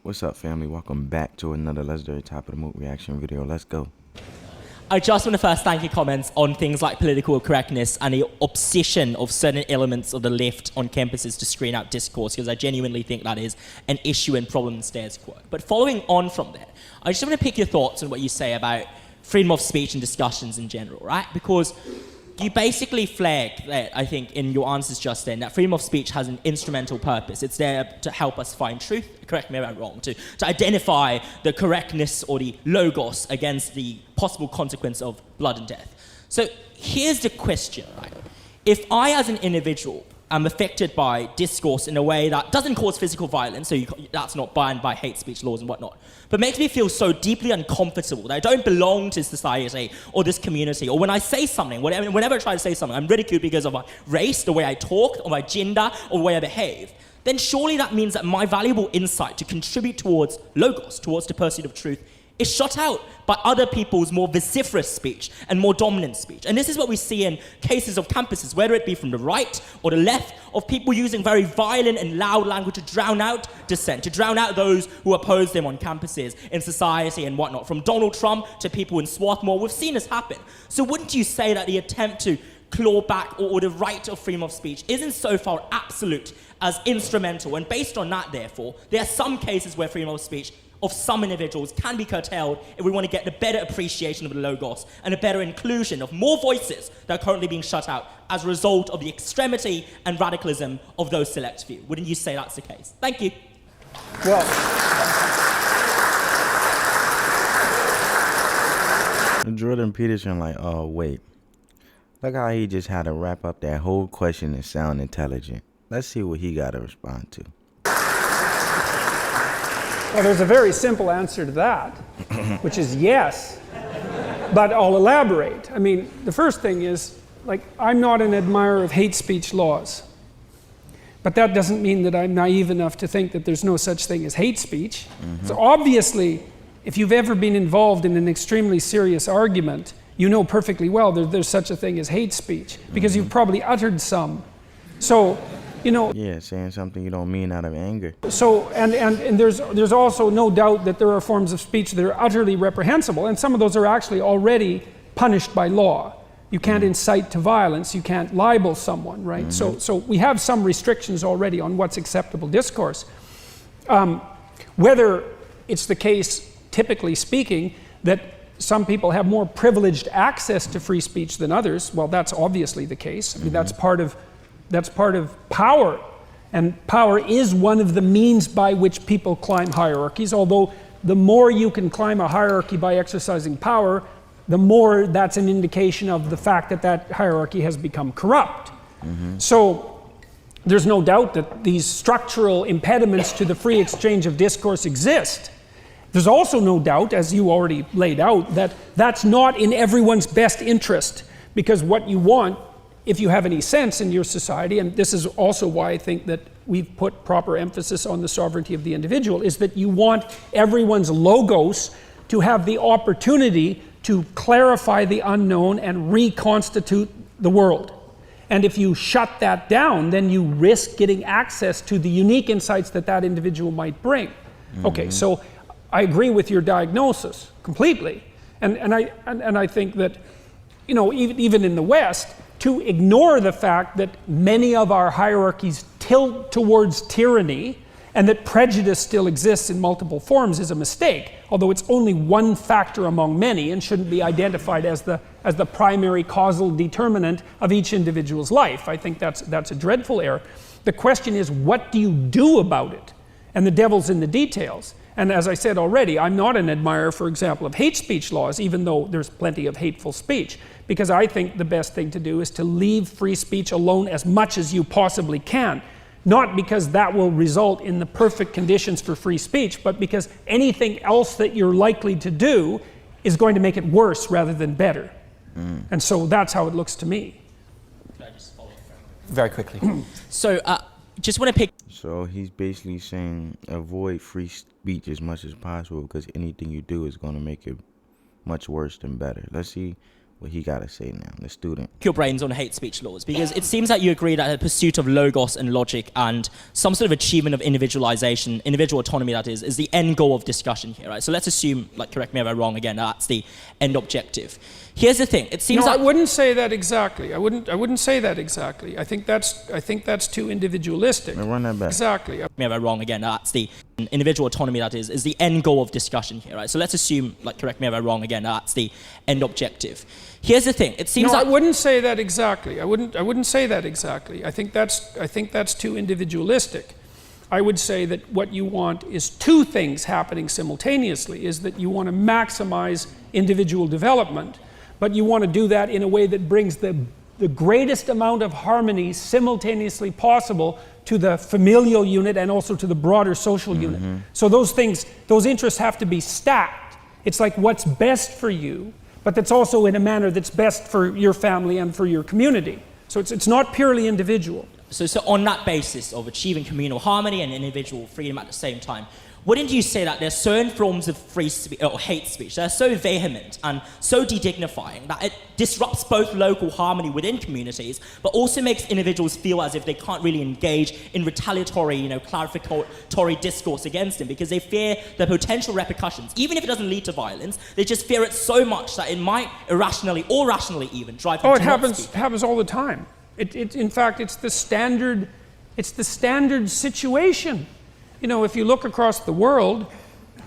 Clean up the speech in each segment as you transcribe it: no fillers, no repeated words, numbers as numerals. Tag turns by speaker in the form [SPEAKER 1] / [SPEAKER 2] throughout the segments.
[SPEAKER 1] What's up, family? Welcome back to another legendary Top of the Moot reaction video. Let's go.
[SPEAKER 2] I just want to first thank your comments on things like political correctness and the obsession of certain elements of the left on campuses to screen out discourse, because I genuinely think that is an issue and problem in status quo. But following on from that, I just want to pick your thoughts on what you say about freedom of speech and discussions in general, right? Because you basically flagged that, I think, in your answers just then, that freedom of speech has an instrumental purpose. It's there to help us find truth, correct me if I'm wrong, to identify the correctness or the logos against the possible consequence of blood and death. So here's the question, right? If I, as an individual, am affected by discourse in a way that doesn't cause physical violence, so that's not bound by hate speech laws and whatnot, but makes me feel so deeply uncomfortable that I don't belong to society or this community, or when I say something, whenever I try to say something, I'm ridiculed because of my race, the way I talk, or my gender, or the way I behave, then surely that means that my valuable insight to contribute towards logos, towards the pursuit of truth, is shut out by other people's more vociferous speech and more dominant speech. And this is what we see in cases of campuses, whether it be from the right or the left, of people using very violent and loud language to drown out dissent, to drown out those who oppose them on campuses, in society and whatnot. From Donald Trump to people in Swarthmore, we've seen this happen. So wouldn't you say that the attempt to claw back or the right of freedom of speech isn't so far absolute as instrumental? And based on that, therefore, there are some cases where freedom of speech of some individuals can be curtailed if we want to get the better appreciation of the logos and a better inclusion of more voices that are currently being shut out as a result of the extremity and radicalism of those select few. Wouldn't you say that's the case? Thank you.
[SPEAKER 3] Well,
[SPEAKER 1] Jordan Peterson like, oh, wait. Look how he just had to wrap up that whole question and sound intelligent. Let's see what he got to respond to.
[SPEAKER 3] well, there's a very simple answer to that, which is yes. But I'll elaborate. I mean, the first thing is, like, I'm not an admirer of hate speech laws. But that doesn't mean that I'm naive enough to think that there's no such thing as hate speech. So obviously, if you've ever been involved in an extremely serious argument, you know perfectly well that there's such a thing as hate speech, because you've probably uttered some. So, you know.
[SPEAKER 1] Yeah, saying something you don't mean out of anger.
[SPEAKER 3] So, and there's also no doubt that there are forms of speech that are utterly reprehensible, and some of those are actually already punished by law. You can't incite to violence, you can't libel someone, right? So we have some restrictions already on what's acceptable discourse. Whether it's the case, typically speaking, that some people have more privileged access to free speech than others, well, that's obviously the case. I mean, that's part of power. And power is one of the means by which people climb hierarchies, although the more you can climb a hierarchy by exercising power, the more that's an indication of the fact that that hierarchy has become corrupt. So there's no doubt that these structural impediments to the free exchange of discourse exist. There's also no doubt, as you already laid out, that that's not in everyone's best interest, because what you want, if you have any sense in your society, and this is also why I think that we've put proper emphasis on the sovereignty of the individual, is that you want everyone's logos to have the opportunity to clarify the unknown and reconstitute the world. And if you shut that down, then you risk getting access to the unique insights that that individual might bring. Okay, so I agree with your diagnosis completely. And I think that, you know, even in the West, to ignore the fact that many of our hierarchies tilt towards tyranny and that prejudice still exists in multiple forms is a mistake, although it's only one factor among many and shouldn't be identified as the primary causal determinant of each individual's life. I think that's a dreadful error. The question is, what do you do about it? And the devil's in the details. And as I said already, I'm not an admirer, for example, of hate speech laws, even though there's plenty of hateful speech, because I think the best thing to do is to leave free speech alone as much as you possibly can. Not because that will result in the perfect conditions for free speech, but because anything else that you're likely to do is going to make it worse rather than better. And so that's how it looks to me.
[SPEAKER 2] Can I just follow up
[SPEAKER 4] very quickly?
[SPEAKER 2] So, just want to pick.
[SPEAKER 1] So he's basically saying avoid free speech as much as possible, because anything you do is going to make it much worse than better. Let's see what he got to say now, the student.
[SPEAKER 2] Your brains on hate speech laws, because it seems that you agree that the pursuit of logos and logic and some sort of achievement of individualization, individual autonomy that is the end goal of discussion here, right? So let's assume, like, correct me if I'm wrong again, that's the end objective. Here's the thing, it seems
[SPEAKER 3] No,
[SPEAKER 2] that...
[SPEAKER 3] I wouldn't say that exactly. I wouldn't say that exactly. I think that's too individualistic.
[SPEAKER 1] Run that back.
[SPEAKER 3] Exactly.
[SPEAKER 2] If I'm wrong again, that's the individual autonomy that is the end goal of discussion here, right? So let's assume, like, correct me if I'm wrong again, that's the end objective. Here's the thing, it seems
[SPEAKER 3] No,
[SPEAKER 2] that...
[SPEAKER 3] I wouldn't say that exactly. I wouldn't say that exactly. I think that's too individualistic. I would say that what you want is two things happening simultaneously, is that you want to maximize individual development, but you want to do that in a way that brings the greatest amount of harmony simultaneously possible to the familial unit and also to the broader social unit. So those interests have to be stacked. It's like what's best for you, but that's also in a manner that's best for your family and for your community. So it's not purely individual.
[SPEAKER 2] So on that basis of achieving communal harmony and individual freedom at the same time, wouldn't you say that there's certain forms of free speech or hate speech that are so vehement and so de-dignifying that it disrupts both local harmony within communities, but also makes individuals feel as if they can't really engage in retaliatory, clarificatory discourse against them because they fear the potential repercussions, even if it doesn't lead to violence. They just fear it so much that it might irrationally or rationally even drive them to not speak.
[SPEAKER 3] Happens all the time. In fact, it's the standard situation. You know, if you look across the world,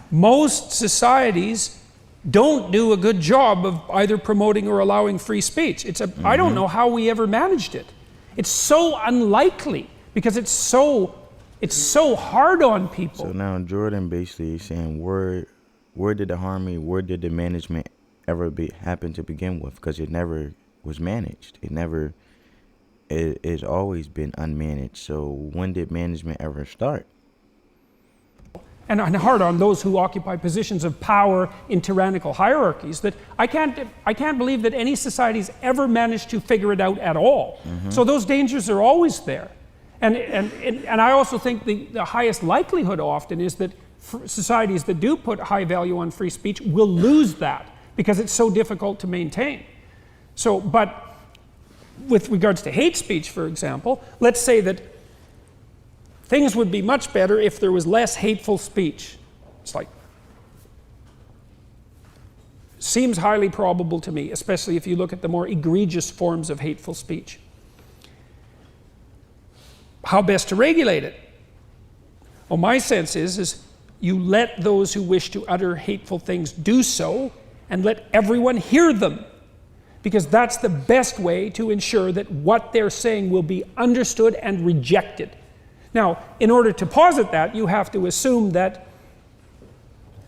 [SPEAKER 3] most societies don't do a good job of either promoting or allowing free speech. I don't know how we ever managed it. It's so unlikely because it's so hard on people.
[SPEAKER 1] So now Jordan basically is saying where did the harmony, where did the management ever happen to begin with? Because it never was managed. It's always been unmanaged. So when did management ever start?
[SPEAKER 3] And hard on those who occupy positions of power in tyrannical hierarchies, that I can't believe that any society's ever managed to figure it out at all. So those dangers are always there. And I also think the highest likelihood often is that societies that do put high value on free speech will lose that because it's so difficult to maintain. So, but with regards to hate speech, for example, let's say that things would be much better if there was less hateful speech. It's like, seems highly probable to me, especially if you look at the more egregious forms of hateful speech. How best to regulate it? Well, my sense is you let those who wish to utter hateful things do so and let everyone hear them, because that's the best way to ensure that what they're saying will be understood and rejected. Now, in order to posit that, you have to assume that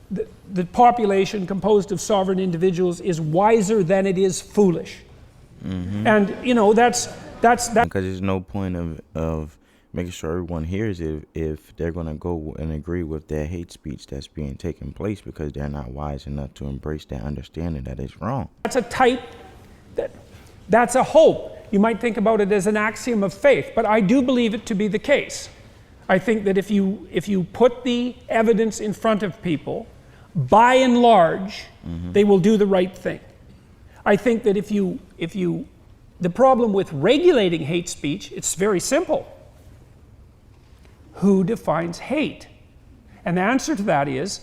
[SPEAKER 3] the population composed of sovereign individuals is wiser than it is foolish. And, you know, that's
[SPEAKER 1] because there's no point of making sure everyone hears it if they're going to go and agree with that hate speech that's being taken place because they're not wise enough to embrace that understanding that it's wrong.
[SPEAKER 3] That's a hope. You might think about it as an axiom of faith, but I do believe it to be the case. I think that if you put the evidence in front of people, by and large, they will do the right thing. I think that the problem with regulating hate speech, it's very simple. Who defines hate? And the answer to that is,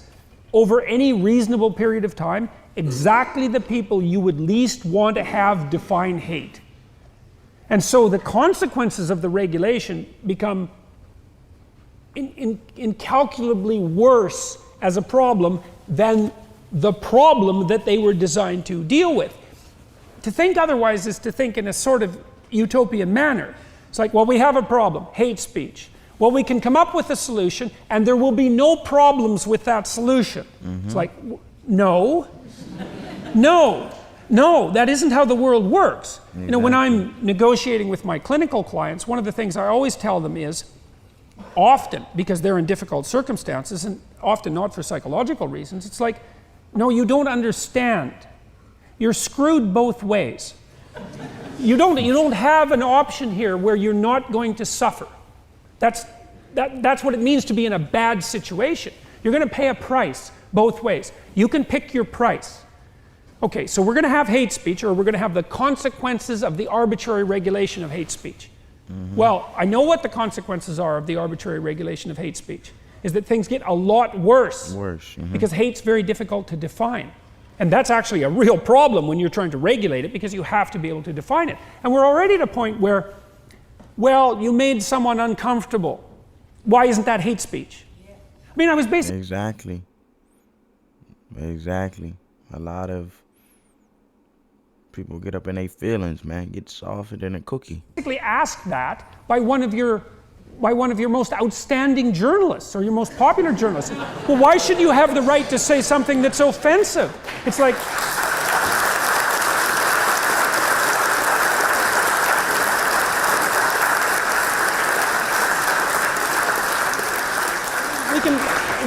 [SPEAKER 3] over any reasonable period of time, exactly the people you would least want to have define hate. And so the consequences of the regulation become incalculably worse as a problem than the problem that they were designed to deal with. To think otherwise is to think in a sort of utopian manner. It's like, well, we have a problem, hate speech. Well, we can come up with a solution and there will be no problems with that solution. It's like, no, that isn't how the world works. Exactly. You know, when I'm negotiating with my clinical clients, one of the things I always tell them is, often, because they're in difficult circumstances, and often not for psychological reasons, it's like, no, you don't understand. You're screwed both ways. You don't have an option here where you're not going to suffer. That's what it means to be in a bad situation. You're going to pay a price both ways. You can pick your price. Okay, so we're going to have hate speech, or we're going to have the consequences of the arbitrary regulation of hate speech. Well, I know what the consequences are of the arbitrary regulation of hate speech, is that things get a lot worse. Because hate's very difficult to define. And that's actually a real problem when you're trying to regulate it, because you have to be able to define it. And we're already at a point where, well, you made someone uncomfortable. Why isn't that hate speech? I mean, I was basically...
[SPEAKER 1] Exactly. A lot of people get up in their feelings, man. Get softer than a cookie.
[SPEAKER 3] Basically asked that by one of your most outstanding journalists, or your most popular journalists. Well, why should you have the right to say something that's offensive? It's like...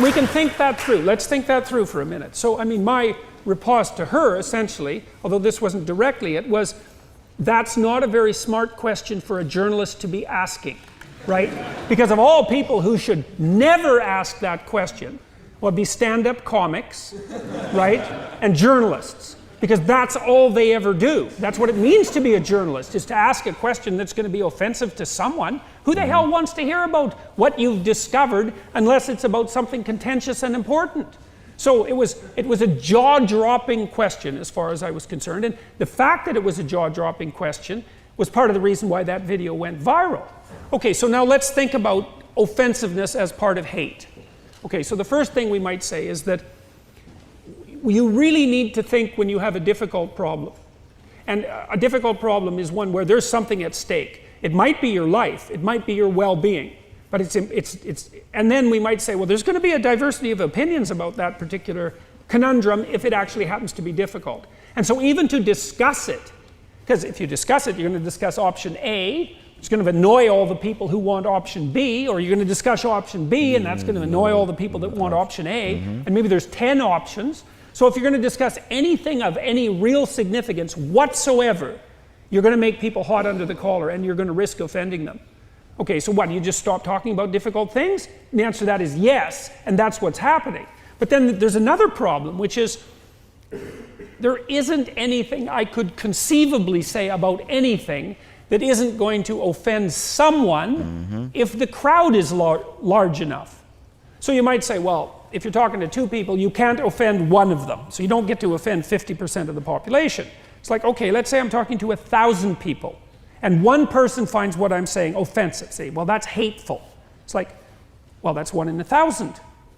[SPEAKER 3] We can think that through. Let's think that through for a minute. So, I mean, my riposte to her, essentially, although this wasn't directly it, was that's not a very smart question for a journalist to be asking, right? Because of all people who should never ask that question would be stand-up comics, right? And journalists. Because that's all they ever do. That's what it means to be a journalist, is to ask a question that's going to be offensive to someone. Who the hell wants to hear about what you've discovered unless it's about something contentious and important? So it was a jaw-dropping question as far as I was concerned. And the fact that it was a jaw-dropping question was part of the reason why that video went viral. Okay, so now let's think about offensiveness as part of hate. Okay, so the first thing we might say is that you really need to think when you have a difficult problem. And a difficult problem is one where there's something at stake. It might be your life, it might be your well-being, but and then we might say, well, there's going to be a diversity of opinions about that particular conundrum if it actually happens to be difficult. And so even to discuss it, because if you discuss it, you're going to discuss option A, it's going to annoy all the people who want option B, or you're going to discuss option B, and that's going to annoy all the people that want option A, and maybe there's 10 options. So if you're going to discuss anything of any real significance whatsoever, you're going to make people hot under the collar, and you're going to risk offending them. Okay, so what, you just stop talking about difficult things? And the answer to that is yes, and that's what's happening. But then there's another problem, which is there isn't anything I could conceivably say about anything that isn't going to offend someone if the crowd is large enough. So you might say, well, if you're talking to two people, you can't offend one of them. So you don't get to offend 50% of the population. It's like, okay, let's say I'm talking to 1,000 people, and one person finds what I'm saying offensive. Say, well, that's hateful. It's like, well, that's 1 in 1,000.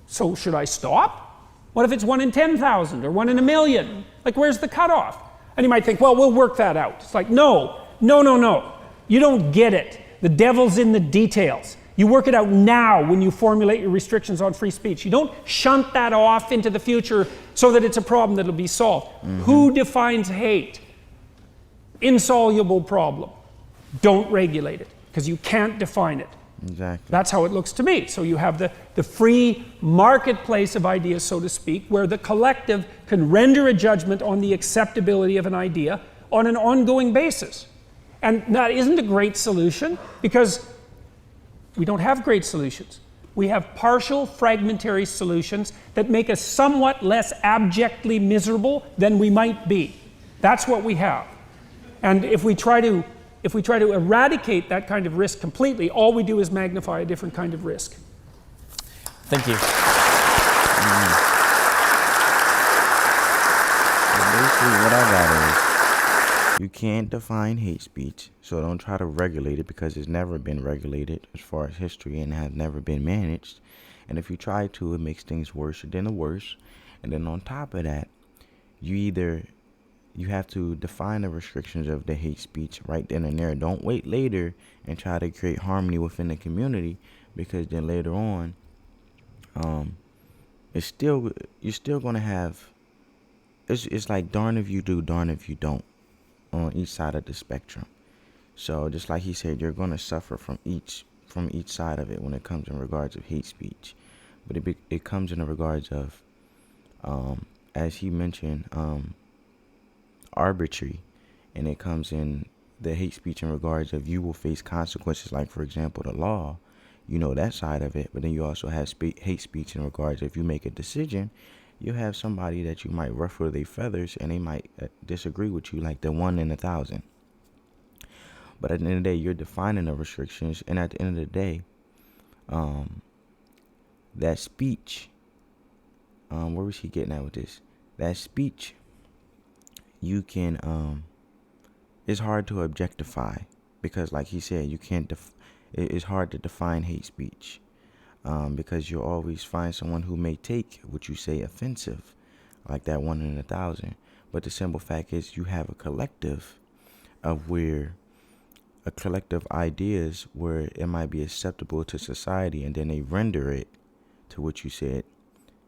[SPEAKER 3] So should I stop? What if it's 1 in 10,000 or 1 in 1,000,000? Like, where's the cutoff? And you might think, well, we'll work that out. It's like, no. You don't get it. The devil's in the details. You work it out now when you formulate your restrictions on free speech. You don't shunt that off into the future so that it's a problem that'll be solved. Who defines hate? Insoluble problem. Don't regulate it, because you can't define it.
[SPEAKER 1] Exactly.
[SPEAKER 3] That's how it looks to me. So you have the free marketplace of ideas, so to speak, where the collective can render a judgment on the acceptability of an idea on an ongoing basis. And that isn't a great solution, because we don't have great solutions. We have partial, fragmentary solutions that make us somewhat less abjectly miserable than we might be. That's what we have. And if we try to eradicate that kind of risk completely, all we do is magnify a different kind of risk.
[SPEAKER 2] Thank you.
[SPEAKER 1] Basically, what I got is, you can't define hate speech, so don't try to regulate it, because it's never been regulated as far as history and has never been managed. And if you try to, it makes things worse than the worst. And then on top of that, you have to define the restrictions of the hate speech right then and there. Don't wait later and try to create harmony within the community, because then later on, you're still gonna have. It's like darn if you do, darn if you don't, on each side of the spectrum. So just like he said, you're going to suffer from each side of it when it comes in regards of hate speech. But it comes in regards of, as he mentioned, arbitrary, and it comes in the hate speech in regards of you will face consequences, like, for example, the law. You know that side of it, but then you also have hate speech in regards of if you make a decision, you have somebody that you might ruffle their feathers and they might disagree with you, like the 1 in 1,000. But at the end of the day, you're defining the restrictions, and at the end of the day, that speech, where was he getting at with this? That speech, you can, it's hard to objectify, because like he said, you can't, it's hard to define hate speech, because you'll always find someone who may take what you say offensive, like that 1 in 1,000. But the simple fact is, you have a collective ideas where it might be acceptable to society, and then they render it to what you said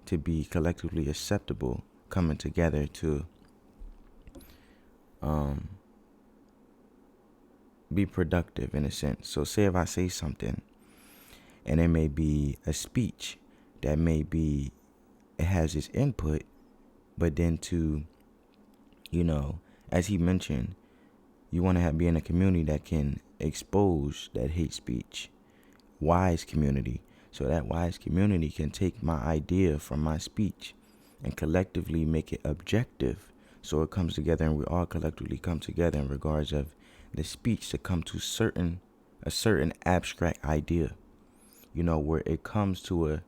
[SPEAKER 1] to be collectively acceptable, coming together to be productive in a sense. So say if I say something and it may be a speech that may be, it has its input, but then to, as he mentioned, you want to be in a community that can expose that hate speech, wise community. So that wise community can take my idea from my speech and collectively make it objective. So it comes together, and we all collectively come together in regards of the speech to come to a certain abstract idea, where it comes to a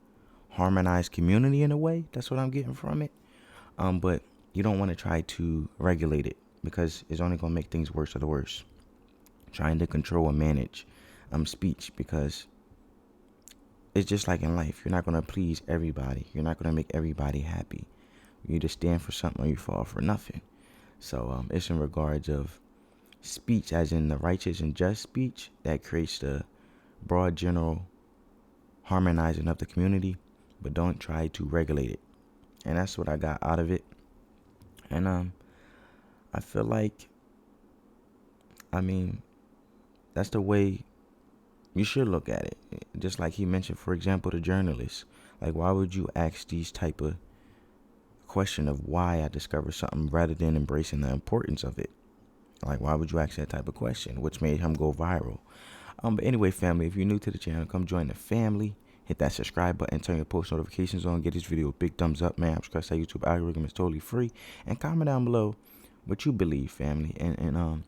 [SPEAKER 1] harmonized community in a way. That's what I'm getting from it. But you don't want to try to regulate it, because it's only going to make things worse or the worse. Trying to control and manage speech, because it's just like in life. You're not going to please everybody. You're not going to make everybody happy. You either stand for something or you fall for nothing. So it's in regards of speech, as in the righteous and just speech, that creates the broad general harmonizing of the community, but don't try to regulate it. And that's what I got out of it. And I feel like, that's the way you should look at it. Just like he mentioned, for example, the journalists. Like, why would you ask these type of question of why I discovered something rather than embracing the importance of it? Like, why would you ask that type of question, which made him go viral? But anyway, family, if you're new to the channel, come join the family. Hit that subscribe button, turn your post notifications on, get this video a big thumbs up, man. Subscribe to that YouTube algorithm, is totally free. And comment down below what you believe, family. And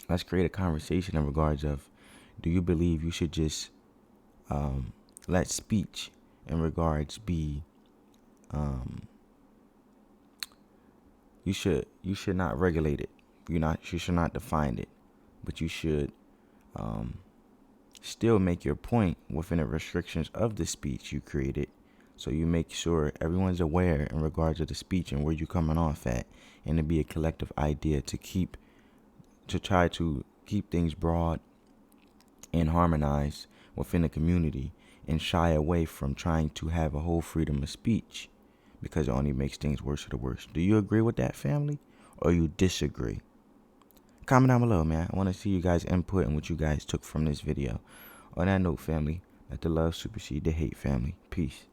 [SPEAKER 1] let's create a conversation in regards of, do you believe you should just let speech in regards be you should not regulate it. You should not define it, but you should still make your point within the restrictions of the speech you created. So you make sure everyone's aware in regards to the speech and where you're coming off at, and to be a collective idea to try to keep things broad and harmonized within the community, and shy away from trying to have a whole freedom of speech, because it only makes things worse or the worse. Do you agree with that, family, or you disagree? Comment down below, man. I want to see you guys' input and what you guys took from this video. On that note, family, let the love supersede the hate, family. Peace.